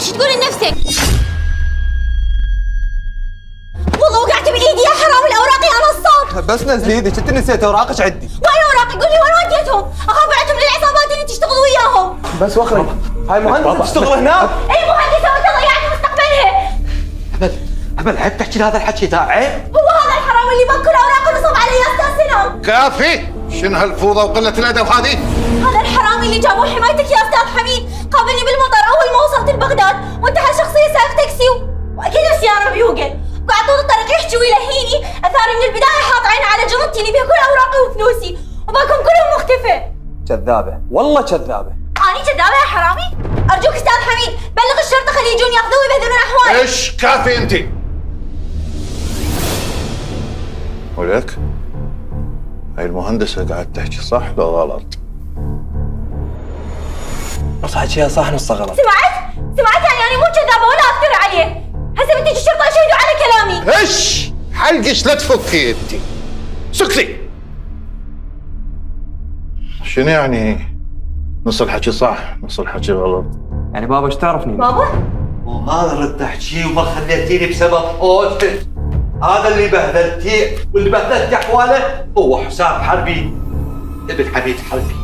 وش تقول لنفسك؟ والله وقعت بايدي يا حرام، الاوراق يا نصاب. بس نزلي ايدك، انت نسيت اوراقك عدي. وين اوراقي؟ قولي وين وديتهم؟ اخاف بعتهم للعصابات اللي تشتغلوا وياهم. بس واخرج، هاي مهندسة تشتغل هناك. اي مهندسة وضيعت مستقبلها. هبل عيب تحكي لهذا الحكي ذا، عيب. هو هذا الحرام اللي بكل اوراق ونصب علي يا استاذ سنان. كافي، شنو هالفوضى وقلة الادب هذه؟ هذا الحرامي اللي جابوا حمايتك يا استاذ حميد قابلني بالمطار اول ما وصلت لبغداد، وانتحل شخصيه سائق تاكسي واكيد السياره بيوقل، وقعد طول الطريق يحكي ويلهيني، اثاري من البدايه حاط عينه على جنطتي اللي فيها كل اوراقي وفلوسي، وباكم كلهم مختفى. كذابة، والله كذابة. اني كذابه يا حرامي؟ ارجوك استاذ حميد بلغ الشرطه خليه يجون ياخذوه ويبهدلون احوالي. ايش كافي انت؟ ولك هاي المهندسة قاعد تحكي صح ولا غلط؟ نص حكيها صح نص غلط. سمعت يعني انا مو كذابه ولا افتري عليه. هسه بتجي الشرطه يشهدوا على كلامي. ايش حلقش لا تفكي انت، سكتي. شنو يعني نص الحكي صح نص الحكي غلط؟ يعني بابا ايش تعرفني؟ بابا؟ وما ردت احكي وما خليتيني بسبب قولتك. هذا اللي بهدلتيه واللي بهدلتي احواله هو حسام حربي ابن حميد حربي.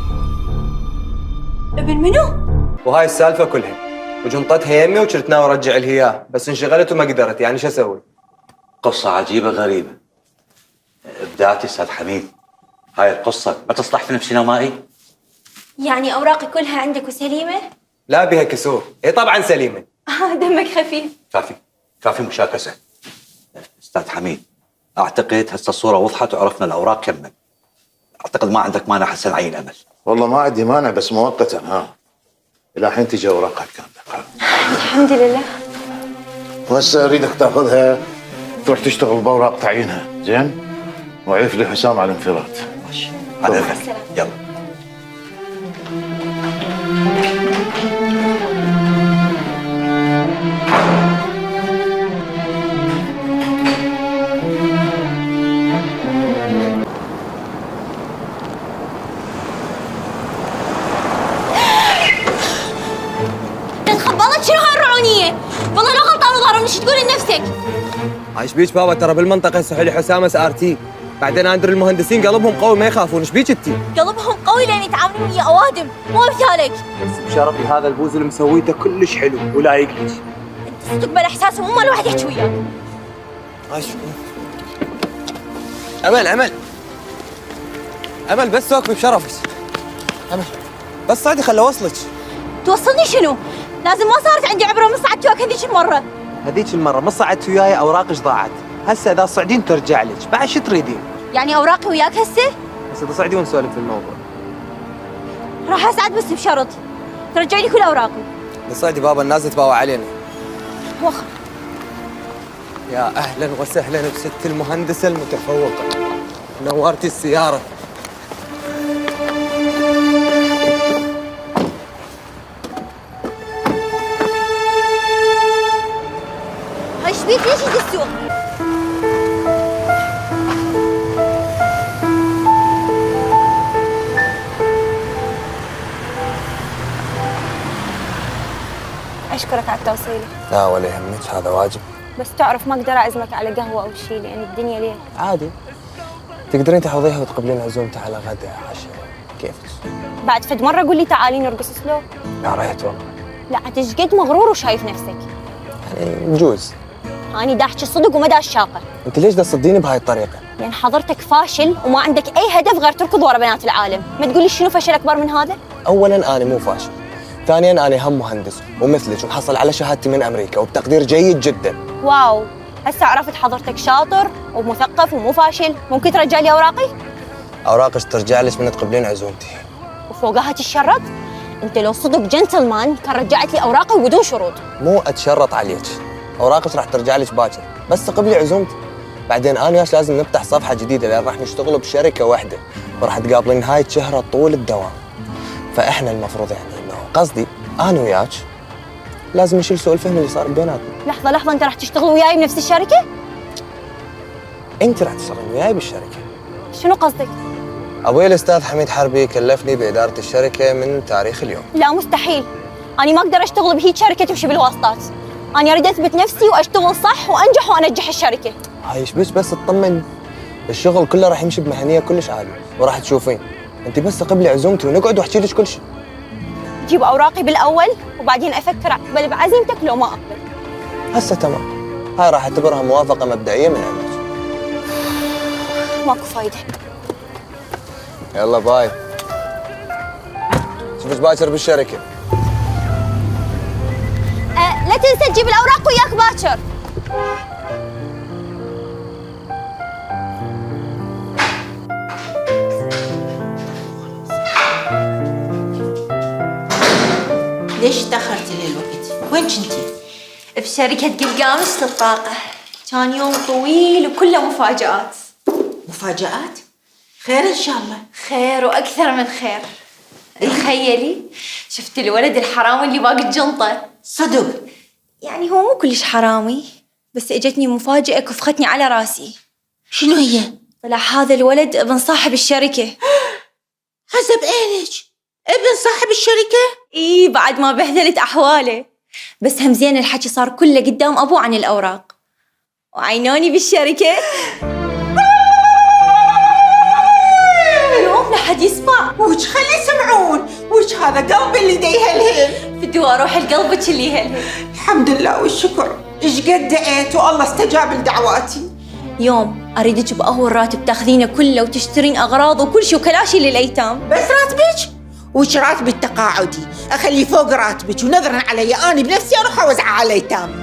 ابن منو؟ وهاي السالفة كلها، وجنطتها يمي وكنت ناوي ارجع لها اياه، بس انشغلت وما قدرت، يعني شو اسوي؟ قصة عجيبة غريبة. ابداعتي استاذ حميد. هاي القصة ما تصلح فيلم سينمائي؟ يعني اوراقي كلها عندك وسليمه؟ لا بها كسور، هي طبعا سليمة. دمك خفيف. كافي مشاكسة. استاذ حميد، اعتقد هسه الصورة وضحت وعرفنا الاوراق كمل. اعتقد ما عندك مانع حسن عين امل. والله ما عندي مانع بس مؤقتا، ها الى حين تجي اوراقها كاملة. الحمد لله. وهسه اريدك تاخذها تروح تشتغل باوراق تعيينها، زين؟ وعرف لي حسام على الانفراد. ماشي على اذنك. يلا. تخبلت شنو هالرعونيه؟ والله لا غلطان وظهر ايش تقول لنفسك؟ ايش بيك بابا؟ ترى بالمنطقة يصحوا لي حسام اس ار تي، بعدين ادري المهندسين قلبهم قوي ما يخافون، ايش بيك انتي؟ قلبهم قوي لان يتعاملون ويا اوادم مو امثالك. بس بشرفي هذا البوز اللي مسويته كلش حلو ولايق لك. انت صدق بالاحساس ومو مال واحد يحكي وياك. امل بس وقفي بشرفك. امل بس صعدي خل اوصلك. توصلني شنو؟ لازم ما صارت عندي عبره من صعدت وياك هذيك المره. هذيك المرة ما صعدت وياي اوراقك ضاعت، هسه اذا صعدين ترجع لك، بعد شو تريدين؟ يعني اوراقي وياك هسه؟ بس اذا صعدي ونسولف في الموضوع. راح اسعد بس بشرط ترجع لي كل اوراقي. بس صعدي بابا الناس تباوع علينا. وخر. يا اهلا وسهلا بست المهندسة المتفوقة. نورتي السيارة. ايش بيك ليش تسوق؟ اشكرك على التوصيل. لا ولا يهمك، هذا واجب. بس تعرف ما اقدر اعزمك على قهوه او شيء لان الدنيا ليل. عادي، تقدرين تحضيها وتقبلين عزومتها على غدا عشاء كيفك. بعد فد مره قول لي تعالي نرقص سلو. يا ريت والله. لا عاد ايش قد مغرور وشايف نفسك. يعني نجوز. اني دا احكي صدق وما دا الشاقه. انت ليش دا تصدقيني بهاي الطريقة؟ لان حضرتك فاشل وما عندك اي هدف غير تركض ورا بنات العالم، ما تقولي شنو فشل اكبر من هذا؟ اولا انا مو فاشل، ثانيا انا هم مهندس ومثلك ومحصل على شهادتي من امريكا وبتقدير جيد جدا. واو، هسه عرفت حضرتك شاطر ومثقف ومو فاشل. ممكن ترجع لي اوراقي؟ اوراقك ترجع لك من تقبلين عزومتي. وفوقها تتشرط؟ انت لو صدق جنتلمان كان رجعت لي اوراقي وبدون شروط. مو اتشرط عليك، اوراقك راح ترجع لك باكر، بس تقبلي عزومتي. بعدين انا وياك لازم نفتح صفحه جديده لان راح نشتغل بشركه واحده وراح تقابلين نهايه شهره طول الدوام. فاحنا المفروض يعني انه قصدي انا وياك لازم نشيل سوء الفهم اللي صار بيناتنا. لحظه انت راح تشتغل وياي بنفس الشركه؟ انت راح تشتغلين وياي بالشركه. شنو قصدك؟ ابوي الاستاذ حميد حربي كلفني باداره الشركه من تاريخ اليوم. لا مستحيل، أنا ما أقدر أشتغل بهيج شركة تمشي بالواسطات. أنا أريد أثبت نفسي وأشتغل صح وأنجح وأنجح الشركة. هاي ايش بس تطمن، الشغل كله راح يمشي بمهنيه كلش عاليه وراح تشوفين. انت بس قبلي عزومتي ونقعد واحكي لك كل شيء. جيب أوراقي بالأول وبعدين أفكر أقبل بعزيمتك لو ما أقبل. هسه تمام، هاي راح اعتبرها موافقه مبدئيه من عندك. ماكو فايدة. يلا باي، شوفك باكر بالشركه. لا تنسى تجيب الأوراق وياك باكر. ليش تأخرتي للوقت؟ وين كنتي؟ بشركة قلقامش للطاقة. كان يوم طويل وكله مفاجآت. مفاجآت؟ خير إن شاء الله. خير وأكثر من خير. تخيلي شفت الولد الحرامي اللي باقي الجنطة. صدق؟ يعني هو مو كلش حرامي، بس اجتني مفاجأة كفختني على راسي. شنو هي؟ طلع هذا الولد ابن صاحب الشركة. حسب إيش؟ ابن صاحب الشركة؟ اي بعد ما بهذلت أحواله، بس هم زين الحكي صار كله قدام أبوه عن الأوراق وعينوني بالشركة. اليوم لحد يسمع. وش خلي يسمعون؟ وش هذا قلبي اللي دي يهلهل؟ بدو أروح لقلبك اللي يهلهل. الحمد لله والشكر. إيش قد دعيت والله استجاب لدعواتي. يوم أريدك بأول راتب تاخذينه كله وتشترين أغراض وكل شيء وكلاشي للأيتام. بس راتبك؟ وش راتبي التقاعدي؟ أخليه فوق راتبك ونذرا علي أنا بنفسي أروح أوزعه على الأيتام.